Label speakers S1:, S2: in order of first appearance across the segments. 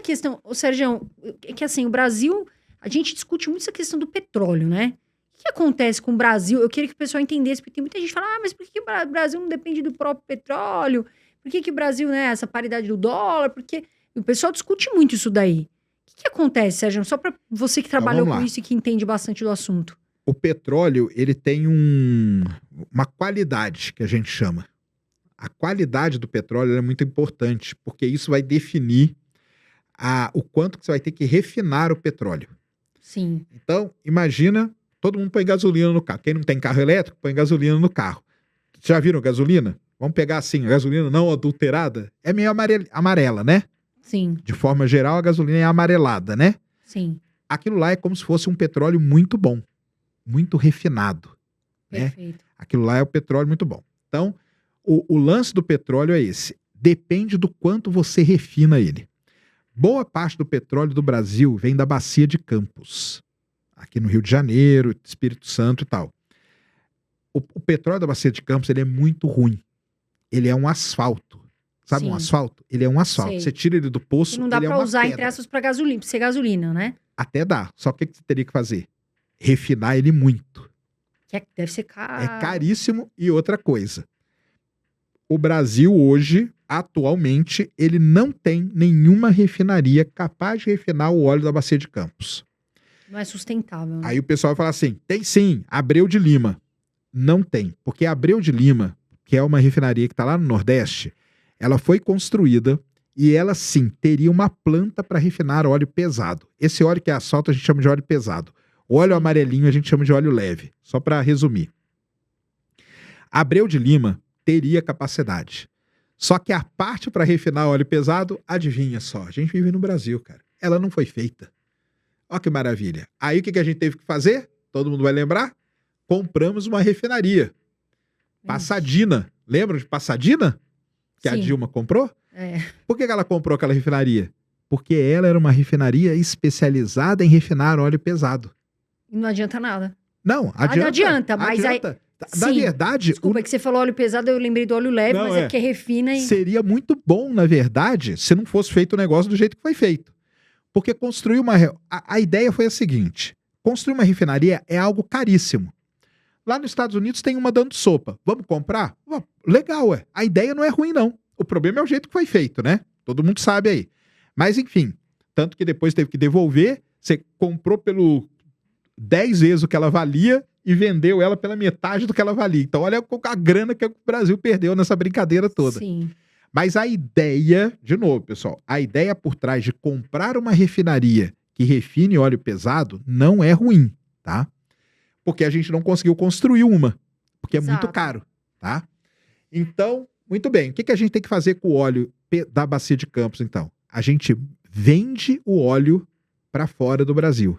S1: questão, ô Sérgio, é que assim, o Brasil, a gente discute muito essa questão do petróleo, né? O que acontece com o Brasil? Eu queria que o pessoal entendesse, porque tem muita gente que fala, mas por que o Brasil não depende do próprio petróleo? Por que o Brasil, né, essa paridade do dólar? Porque o pessoal discute muito isso daí. O que acontece, Sérgio? Só para você que trabalhou com isso e que entende bastante do assunto.
S2: O petróleo, ele tem uma qualidade que a gente chama. A qualidade do petróleo é muito importante, porque isso vai definir o quanto que você vai ter que refinar o petróleo.
S1: Sim.
S2: Então, imagina, todo mundo põe gasolina no carro. Quem não tem carro elétrico, põe gasolina no carro. Já viram gasolina? Vamos pegar assim, a gasolina não adulterada? É meio amarela, né?
S1: Sim.
S2: De forma geral, a gasolina é amarelada, né?
S1: Sim.
S2: Aquilo lá é como se fosse um petróleo muito bom, muito refinado.
S1: Perfeito.
S2: Né? Aquilo lá é o petróleo muito bom. Então, o lance do petróleo é esse. Depende do quanto você refina ele. Boa parte do petróleo do Brasil vem da Bacia de Campos. Aqui no Rio de Janeiro, Espírito Santo e tal. O petróleo da Bacia de Campos, ele é muito ruim. Ele é um asfalto. Sabe um asfalto? Ele é um asfalto.
S1: Sei.
S2: Você tira ele do poço,
S1: e não dá
S2: ele
S1: pra
S2: é uma
S1: usar,
S2: pedra.
S1: entre aspas, pra gasolina, pra ser gasolina, né?
S2: Até dá. Só que o que você teria que fazer? Refinar ele muito.
S1: Que deve ser caro.
S2: É caríssimo. E outra coisa. O Brasil hoje, atualmente, ele não tem nenhuma refinaria capaz de refinar o óleo da Bacia de Campos.
S1: Não é sustentável, né?
S2: Aí o pessoal vai falar assim, tem sim, Abreu de Lima. Não tem, porque Abreu de Lima, que é uma refinaria que está lá no Nordeste, ela foi construída e ela sim teria uma planta para refinar óleo pesado. Esse óleo que é asfalto a gente chama de óleo pesado. O óleo amarelinho a gente chama de óleo leve, só para resumir. Abreu de Lima teria capacidade. Só que a parte para refinar óleo pesado, adivinha só, a gente vive no Brasil, cara. Ela não foi feita. Olha que maravilha. Aí o que a gente teve que fazer? Todo mundo vai lembrar? Compramos uma refinaria. Passadina. Lembram de Passadina? Que a Dilma comprou?
S1: É.
S2: Por que ela comprou aquela refinaria? Porque ela era uma refinaria especializada em refinar óleo pesado.
S1: E não adianta nada.
S2: Não, adianta.
S1: Adianta, mas
S2: adianta.
S1: aí...
S2: Na
S1: Sim.
S2: verdade...
S1: Desculpa, é que você falou óleo pesado, eu lembrei do óleo leve,
S2: Não,
S1: mas é que refina e...
S2: Seria muito bom, na verdade, se não fosse feito o negócio do jeito que foi feito. Porque construir uma... A ideia foi a seguinte. Construir uma refinaria é algo caríssimo. Lá nos Estados Unidos tem uma dando sopa. Vamos comprar? Legal, ué. A ideia não é ruim, não. O problema é o jeito que foi feito, né? Todo mundo sabe aí. Mas, enfim. Tanto que depois teve que devolver. Você comprou pelo 10 vezes o que ela valia e vendeu ela pela metade do que ela valia. Então, olha a grana que o Brasil perdeu nessa brincadeira toda.
S1: Sim.
S2: Mas a ideia, de novo, pessoal, a ideia por trás de comprar uma refinaria que refine óleo pesado não é ruim, tá? Porque a gente não conseguiu construir uma, porque é muito caro, tá? Então, muito bem, o que a gente tem que fazer com o óleo da Bacia de Campos, então? A gente vende o óleo para fora do Brasil,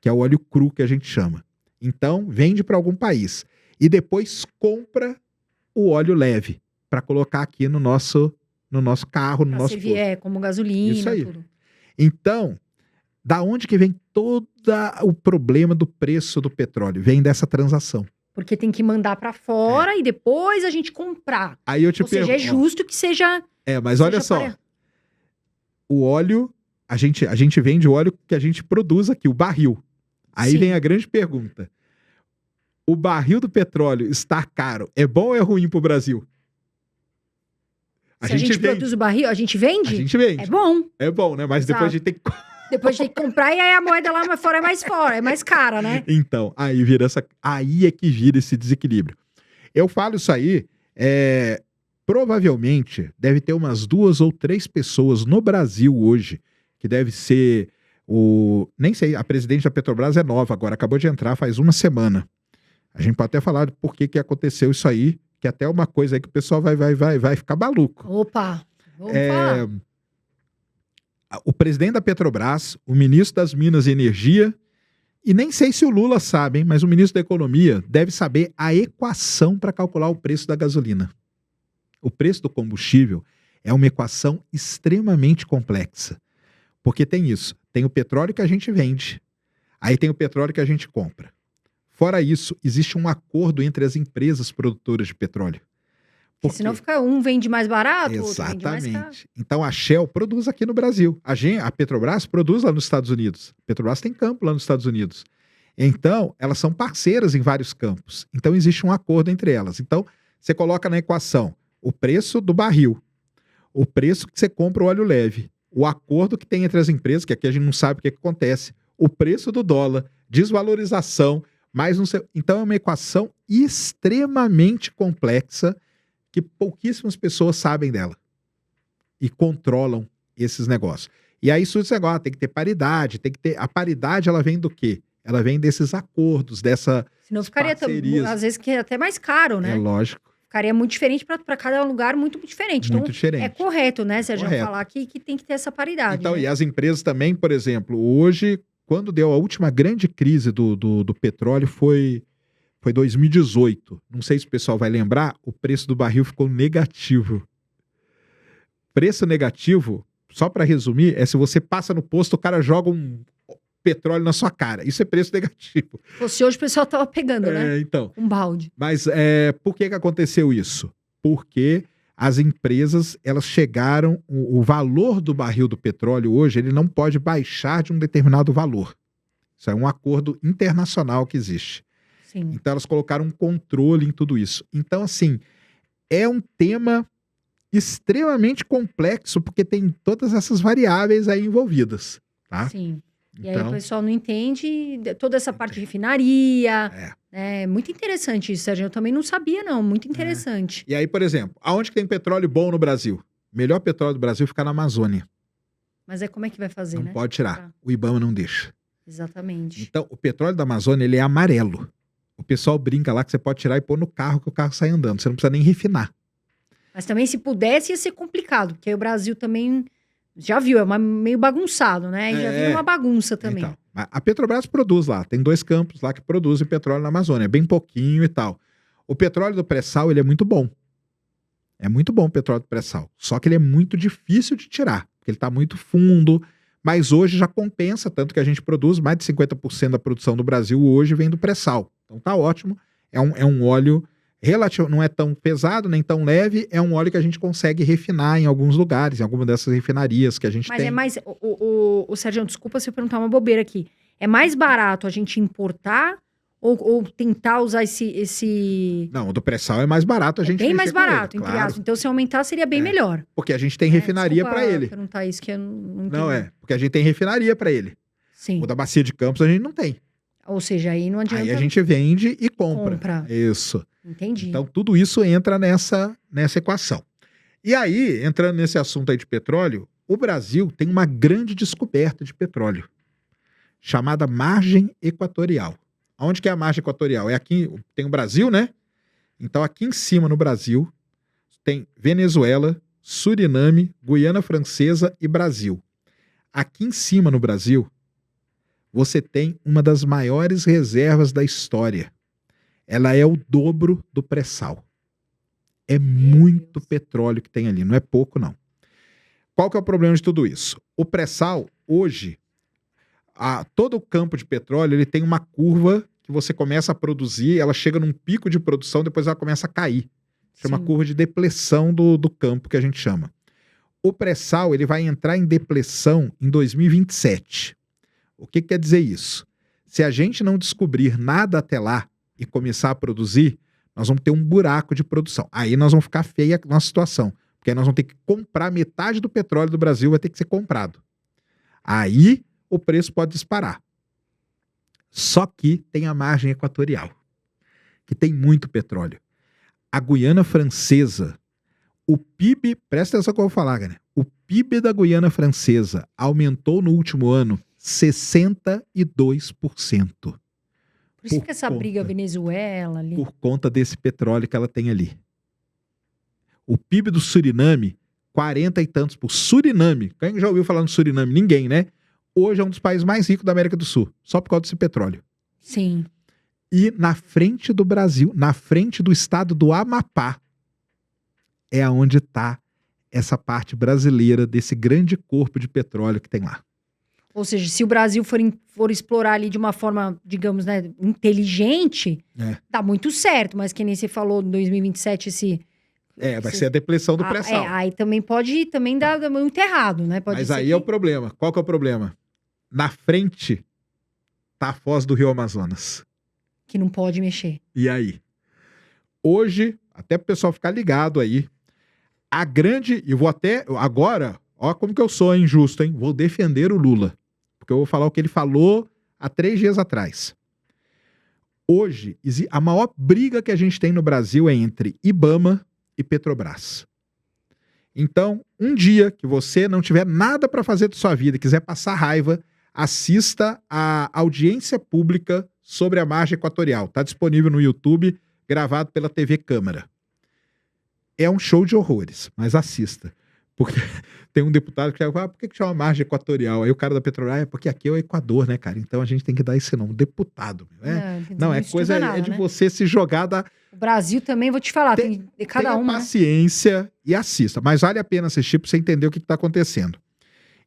S2: que é o óleo cru que a gente chama. Então, vende para algum país e depois compra o óleo leve para colocar aqui no nosso carro, no nosso
S1: servir, como gasolina,
S2: isso aí.
S1: Tudo.
S2: Então, da onde que vem todo o problema do preço do petróleo? Vem dessa transação.
S1: Porque tem que mandar para fora e depois a gente comprar.
S2: Aí eu te
S1: Ou seja, é justo que seja...
S2: mas olha só. O óleo, a gente vende o óleo que a gente produz aqui, o barril. Aí vem a grande pergunta. O barril do petróleo está caro. É bom ou é ruim para o Brasil?
S1: Se a gente produz o barril, a gente vende?
S2: A gente vende.
S1: É bom.
S2: É bom, né? Mas depois a gente tem que...
S1: Depois tem que comprar e aí a moeda lá fora é mais cara, né?
S2: Então, aí é que vira esse desequilíbrio. Eu falo isso aí, provavelmente deve ter umas 2 ou 3 pessoas no Brasil hoje, que deve ser nem sei, a presidente da Petrobras é nova agora, acabou de entrar faz uma semana. A gente pode até falar por que aconteceu isso aí, que até é uma coisa aí que o pessoal vai ficar maluco.
S1: Opa, vamos falar.
S2: O presidente da Petrobras, o ministro das Minas e Energia, e nem sei se o Lula sabe, hein, mas o ministro da Economia deve saber a equação para calcular o preço da gasolina. O preço do combustível é uma equação extremamente complexa. Porque tem isso, tem o petróleo que a gente vende, aí tem o petróleo que a gente compra. Fora isso, existe um acordo entre as empresas produtoras de petróleo.
S1: Porque senão fica um vende mais barato, o outro vende mais caro.
S2: Exatamente. Então a Shell produz aqui no Brasil. A Petrobras produz lá nos Estados Unidos. A Petrobras tem campo lá nos Estados Unidos. Então, elas são parceiras em vários campos. Então, existe um acordo entre elas. Então, você coloca na equação o preço do barril, o preço que você compra o óleo leve, o acordo que tem entre as empresas, que aqui a gente não sabe o que acontece, o preço do dólar, desvalorização, mais não sei. Então, é uma equação extremamente complexa que pouquíssimas pessoas sabem dela e controlam esses negócios. E aí surge esse negócio, tem que ter paridade, tem que ter... A paridade, ela vem do quê? Ela vem desses acordos, dessa
S1: Senão ficaria, às vezes, que é até mais caro, né?
S2: É lógico.
S1: Ficaria muito diferente para cada lugar, muito diferente.
S2: Muito
S1: Então,
S2: diferente.
S1: é correto, né, Sérgio,
S2: Correto.
S1: falar que tem que ter essa paridade.
S2: Então,
S1: né?
S2: e as empresas também, por exemplo, hoje, quando deu a última grande crise do petróleo foi 2018. Não sei se o pessoal vai lembrar, o preço do barril ficou negativo. Preço negativo, só para resumir, é se você passa no posto, o cara joga um petróleo na sua cara. Isso é preço negativo.
S1: Se fosse hoje, o pessoal tava pegando, né?
S2: Então.
S1: Um balde.
S2: Mas por que aconteceu isso? Porque as empresas, elas chegaram... O valor do barril do petróleo hoje, ele não pode baixar de um determinado valor. Isso é um acordo internacional que existe.
S1: Sim.
S2: Então, elas colocaram um controle em tudo isso. Então, assim, é um tema extremamente complexo, porque tem todas essas variáveis aí envolvidas, tá?
S1: Sim. E
S2: Então,
S1: aí o pessoal não entende toda essa parte de refinaria. É muito interessante isso, Sérgio. Eu também não sabia, não. Muito interessante.
S2: E aí, por exemplo, aonde que tem petróleo bom no Brasil? O melhor petróleo do Brasil fica na Amazônia.
S1: Mas como é que vai fazer,
S2: Não
S1: né?
S2: pode tirar.
S1: Tá.
S2: O IBAMA não deixa.
S1: Exatamente.
S2: Então, o petróleo da Amazônia, ele é amarelo. O pessoal brinca lá que você pode tirar e pôr no carro, que o carro sai andando. Você não precisa nem refinar.
S1: Mas também, se pudesse, ia ser complicado. Porque aí o Brasil também... Já viu, meio bagunçado, né? E já viu uma bagunça também.
S2: Então, a Petrobras produz lá. Tem 2 campos lá que produzem petróleo na Amazônia. É bem pouquinho e tal. O petróleo do pré-sal, ele é muito bom. É muito bom o petróleo do pré-sal. Só que ele é muito difícil de tirar. Porque ele está muito fundo. Mas hoje já compensa. Tanto que a gente produz mais de 50% da produção do Brasil hoje vem do pré-sal. Então tá ótimo. É um óleo... não é tão pesado, nem tão leve, é um óleo que a gente consegue refinar em alguns lugares, em alguma dessas refinarias que a gente
S1: Mas
S2: tem.
S1: é mais... O Sérgio, desculpa se eu perguntar uma bobeira aqui. É mais barato a gente importar ou tentar usar esse...
S2: Não, o do pré-sal é mais barato a gente
S1: bem mais
S2: mexer com ele,
S1: barato, entre
S2: claro.
S1: aspas. Então, se aumentar, seria bem melhor.
S2: Porque a gente tem refinaria
S1: Desculpa
S2: para ele.
S1: perguntar isso que eu não entendi.
S2: Não é, porque a gente tem refinaria para ele.
S1: Sim.
S2: O da Bacia de Campos a gente não tem.
S1: Ou seja, aí não adianta...
S2: Aí a gente vende e compra.
S1: Compra.
S2: Isso.
S1: Entendi.
S2: Então, tudo isso entra nessa equação. E aí, entrando nesse assunto aí de petróleo, o Brasil tem uma grande descoberta de petróleo, chamada margem equatorial. Onde que é a margem equatorial? É aqui, tem o Brasil, né? Então, aqui em cima no Brasil, tem Venezuela, Suriname, Guiana Francesa e Brasil. Aqui em cima no Brasil, você tem uma das maiores reservas da história. Ela é o dobro do pré-sal. É muito petróleo que tem ali, não é pouco não. Qual que é o problema de tudo isso? O pré-sal, hoje, todo o campo de petróleo, ele tem uma curva que você começa a produzir, ela chega num pico de produção, depois ela começa a cair. Chama curva de depressão do campo, que a gente chama. O pré-sal, ele vai entrar em depressão em 2027. O que quer dizer isso? Se a gente não descobrir nada até lá e começar a produzir, nós vamos ter um buraco de produção. Aí nós vamos ficar feia a nossa situação. Porque aí nós vamos ter que comprar metade do petróleo do Brasil, vai ter que ser comprado. Aí o preço pode disparar. Só que tem a margem equatorial, que tem muito petróleo. A Guiana Francesa, o PIB, presta atenção que eu vou falar, galera. O PIB da Guiana Francesa aumentou no último ano 62%.
S1: Por isso que essa briga Venezuela ali...
S2: Por conta desse petróleo que ela tem ali. O PIB do Suriname, 40 e tantos por Suriname. Quem já ouviu falar no Suriname? Ninguém, né? Hoje é um dos países mais ricos da América do Sul, só por causa desse petróleo.
S1: Sim.
S2: E na frente do Brasil, na frente do estado do Amapá, é onde está essa parte brasileira desse grande corpo de petróleo que tem lá.
S1: Ou seja, se o Brasil for explorar ali de uma forma, digamos, né, inteligente, dá muito certo. Mas que nem você falou, em 2027,
S2: Vai ser a depressão do pré-sal.
S1: Aí também pode dar muito errado, né? Pode
S2: Mas
S1: ser
S2: aí é o problema. Qual que é o problema? Na frente tá a foz do Rio Amazonas.
S1: que não pode mexer.
S2: E aí? Hoje, até pro pessoal ficar ligado aí, e vou até, agora, ó como que eu sou injusto, hein? Vou defender o Lula. Porque eu vou falar o que ele falou há 3 dias atrás. Hoje, a maior briga que a gente tem no Brasil é entre IBAMA e Petrobras. Então, um dia que você não tiver nada para fazer da sua vida e quiser passar raiva, assista a audiência pública sobre a margem equatorial. Está disponível no YouTube, gravado pela TV Câmara. É um show de horrores, mas assista. Porque tem um deputado que fala, por que chama margem equatorial? Aí o cara da Petrobras, porque aqui é o Equador, né, cara? Então a gente tem que dar esse nome, deputado. Não, é coisa nada, de você se jogar da...
S1: O Brasil também, vou te falar, tem cada uma.
S2: Tenha paciência e assista, mas vale a pena assistir para você entender o que está acontecendo.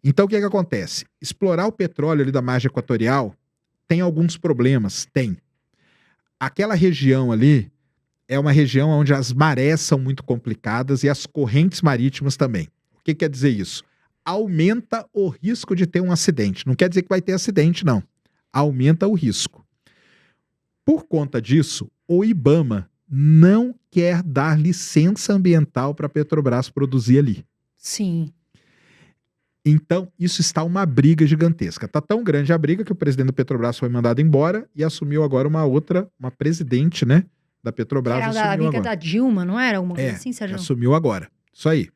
S2: Então o que acontece? Explorar o petróleo ali da margem equatorial tem alguns problemas, tem. Aquela região ali é uma região onde as marés são muito complicadas e as correntes marítimas também. O que quer dizer isso? Aumenta o risco de ter um acidente. Não quer dizer que vai ter acidente, não. Aumenta o risco. Por conta disso, o IBAMA não quer dar licença ambiental para a Petrobras produzir ali.
S1: Sim.
S2: Então, isso está uma briga gigantesca. Está tão grande a briga que o presidente da Petrobras foi mandado embora e assumiu agora uma presidente, né, da Petrobras.
S1: Era a briga da Dilma, não era? Alguma coisa assim, Sérgio?
S2: Assumiu agora. Isso aí.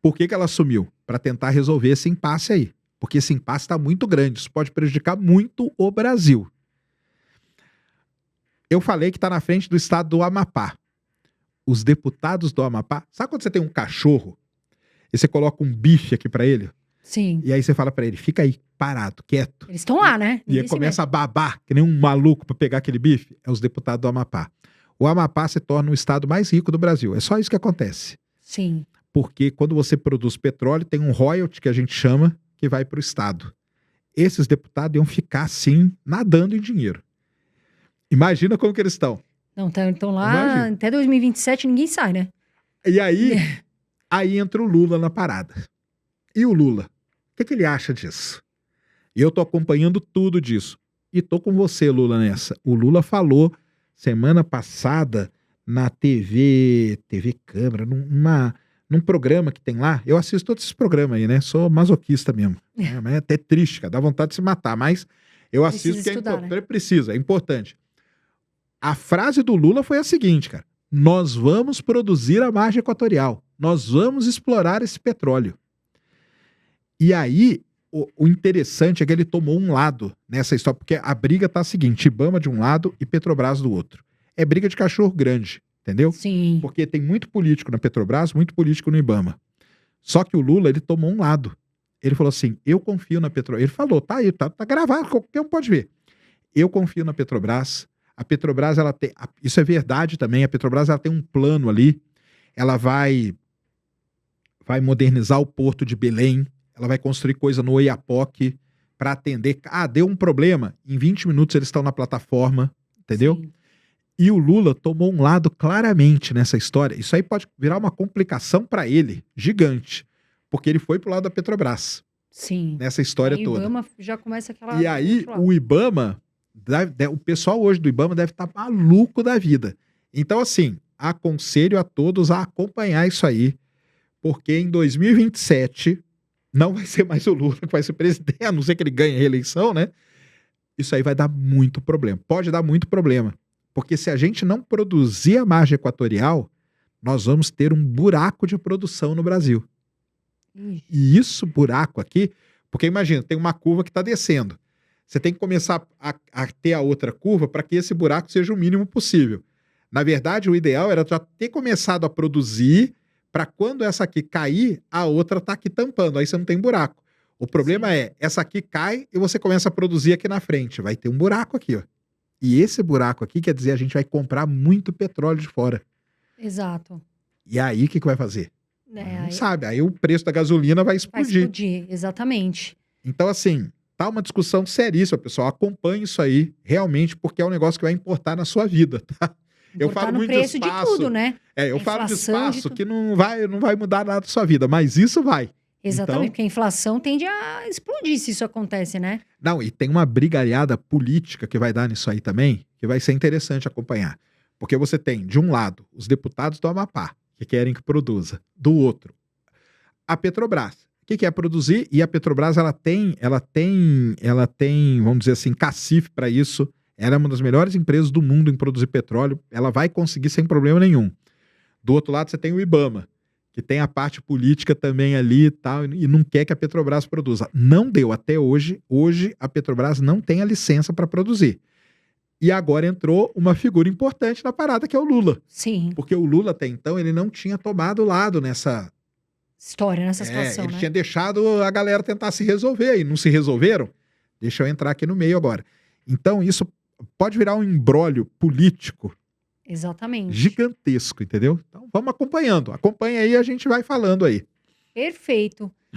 S2: Por que ela assumiu? Para tentar resolver esse impasse aí. Porque esse impasse está muito grande. Isso pode prejudicar muito o Brasil. Eu falei que está na frente do estado do Amapá. Os deputados do Amapá... Sabe quando você tem um cachorro e você coloca um bife aqui para ele?
S1: Sim.
S2: E aí você fala para ele, fica aí, parado, quieto.
S1: Eles estão lá, né?
S2: E ele começa a babar, que nem um maluco para pegar aquele bife. É os deputados do Amapá. O Amapá se torna o estado mais rico do Brasil. É só isso que acontece.
S1: Sim.
S2: Porque quando você produz petróleo, tem um royalty que a gente chama, que vai para o estado. Esses deputados iam ficar, assim, nadando em dinheiro. Imagina como que eles estão.
S1: Não, estão lá até 2027, ninguém sai, né?
S2: E aí, aí entra o Lula na parada. E o Lula? O que ele acha disso? E eu tô acompanhando tudo disso. E tô com você, Lula, nessa. O Lula falou semana passada na TV Câmara, num programa que tem lá. Eu assisto todos esses programas aí, né? Sou masoquista mesmo. É até triste, cara. Dá vontade de se matar. Mas eu assisto porque é importante. A frase do Lula foi a seguinte, cara. Nós vamos produzir a margem equatorial. Nós vamos explorar esse petróleo. E aí, o interessante é que ele tomou um lado nessa história, porque a briga tá a seguinte, IBAMA de um lado e Petrobras do outro. É briga de cachorro grande, entendeu?
S1: Sim.
S2: Porque tem muito político na Petrobras, muito político no IBAMA. Só que o Lula, ele tomou um lado. Ele falou assim, eu confio na Petrobras. Ele falou, tá aí, tá gravado, qualquer um pode ver. Eu confio na Petrobras. A Petrobras, ela tem... Isso é verdade também, a Petrobras, ela tem um plano ali. Ela vai modernizar o porto de Belém. Ela vai construir coisa no Oiapoque para atender. Deu um problema. Em 20 minutos eles estão na plataforma, entendeu?
S1: Sim.
S2: E o Lula tomou um lado claramente nessa história. Isso aí pode virar uma complicação para ele, gigante. Porque ele foi pro lado da Petrobras.
S1: Sim.
S2: Nessa história toda.
S1: O IBAMA já começa aquela...
S2: E aí, o IBAMA, o pessoal hoje do IBAMA deve estar maluco da vida. Então, assim, aconselho a todos a acompanhar isso aí. Porque em 2027... não vai ser mais o Lula que vai ser presidente, a não ser que ele ganhe a reeleição, né? Isso aí vai dar muito problema. Pode dar muito problema. Porque se a gente não produzir a margem equatorial, nós vamos ter um buraco de produção no Brasil. E isso, buraco aqui, porque imagina, tem uma curva que está descendo. Você tem que começar a ter a outra curva para que esse buraco seja o mínimo possível. Na verdade, o ideal era já ter começado a produzir para quando essa aqui cair, a outra tá aqui tampando, aí você não tem buraco. O problema é, essa aqui cai e você começa a produzir aqui na frente, vai ter um buraco aqui, ó. E esse buraco aqui quer dizer a gente vai comprar muito petróleo de fora.
S1: Exato.
S2: E aí o que vai fazer? Não
S1: aí...
S2: sabe, aí o preço da gasolina vai explodir.
S1: Vai explodir, exatamente.
S2: Então assim, tá uma discussão seríssima, pessoal, acompanhe isso aí, realmente, porque é um negócio que vai importar na sua vida, tá? Eu
S1: Importar
S2: falo
S1: no
S2: muito
S1: preço
S2: de
S1: de
S2: espaço.
S1: tudo, né?
S2: Eu
S1: A
S2: falo de
S1: inflação, de
S2: espaço
S1: tudo.
S2: que não vai mudar nada da sua vida, mas isso vai.
S1: Exatamente,
S2: Então,
S1: porque a inflação tende a explodir se isso acontece, né?
S2: não, e tem uma brigalhada política que vai dar nisso aí também, que vai ser interessante acompanhar. Porque você tem, de um lado, os deputados do Amapá, que querem que produza. Do outro, a Petrobras, que quer produzir, e a Petrobras ela tem, vamos dizer assim, cacife para isso. Ela é uma das melhores empresas do mundo em produzir petróleo. Ela vai conseguir sem problema nenhum. Do outro lado, você tem o IBAMA, que tem a parte política também ali e tal, e não quer que a Petrobras produza. Não deu até hoje. Hoje, a Petrobras não tem a licença para produzir. E agora entrou uma figura importante na parada, que é o Lula.
S1: Sim,
S2: Porque o Lula, até então, ele não tinha tomado lado nessa...
S1: história nessa situação,
S2: ele
S1: né?
S2: tinha deixado a galera tentar se resolver, e não se resolveram. Deixa eu entrar aqui no meio agora. Então, isso pode virar um imbróglio político
S1: Exatamente.
S2: gigantesco, entendeu? Então, vamos acompanhando. Acompanha aí, a gente vai falando aí.
S1: Perfeito.